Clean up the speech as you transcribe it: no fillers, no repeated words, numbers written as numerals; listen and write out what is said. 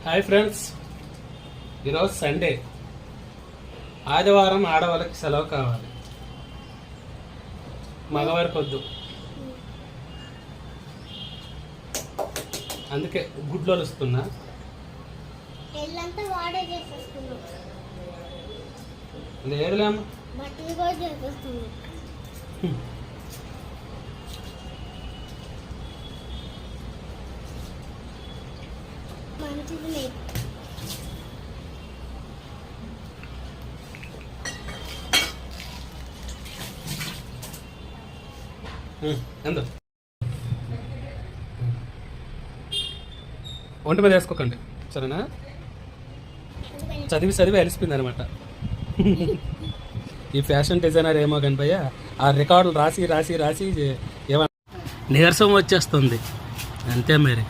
Hi friends, ఈరోజు Sunday. ఆదివారం ఆడవాళ్ళకి సెలవు కావాలి, మగవారికి వద్దు. అందుకే గుడ్లు వస్తున్నా. లేదులే అమ్మ, ఎంత ఒంటి మీద వేసుకోకండి, సరేనా? చదివి అలిసిపోయింది అనమాట. ఈ ఫ్యాషన్ డిజైనర్ ఏమో కానీ భయ్య ఆ రికార్డులు రాసి ఏమన్నా నీరసం వచ్చేస్తుంది అంతే మరి.